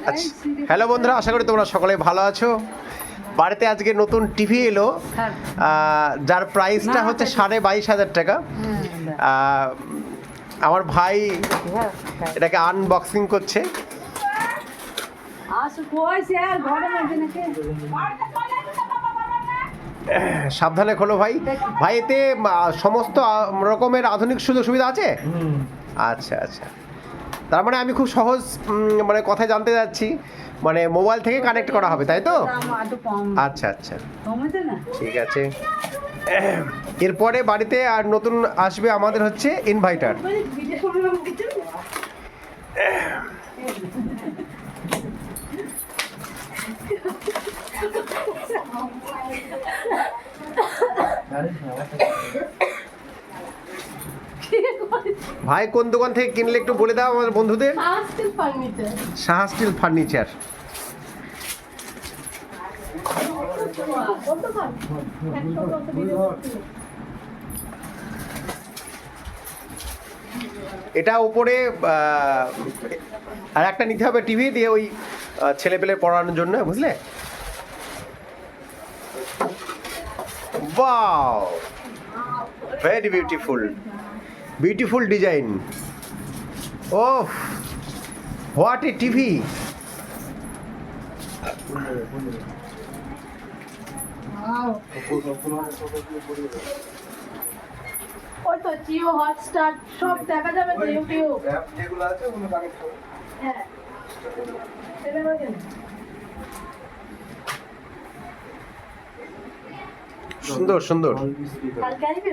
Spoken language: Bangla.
আচ্ছা, হ্যালো বন্ধুরা, আশা করি তোমরা সকলে ভালো আছো। বাড়িতে আজকে নতুন টিভি এলো, যার প্রাইসটা হচ্ছে 22,500 টাকা। আমার ভাই এটাকে আনবক্সিং করছে। সাবধানে খোলো ভাই। ভাই এতে সমস্ত রকমের আধুনিক সুযোগ সুবিধা আছে? আচ্ছা আচ্ছা, তার মানে আমি খুব সহজ মানে কথা জানতে যাচ্ছি, মানে মোবাইল থেকে কানেক্ট করা হবে, তাই তো? আচ্ছা আচ্ছা, ঠিক আছে। এরপরে বাড়িতে আর নতুন আসবে আমাদের হচ্ছে ইনভার্টার। ভাই কোন দোকান থেকে কিনলে একটু বলে দাও আমাদের বন্ধুদের। Saha steel furniture. এটা উপরে আর একটা নিতে হবে টিভি দিয়ে, ওই ছেলে পেলে পড়ানোর জন্য, বুঝলে? Wow, very beautiful, beautiful design. Oh, what a TV! ওই তো জিও হটস্টার সব দেখা যাবে তো, ইউটিউব অ্যাপ যেগুলো আছে ওগুলো কানেক্ট করো। হ্যাঁ সেটা বলেন। সুন্দর সুন্দর। কালকে আসবে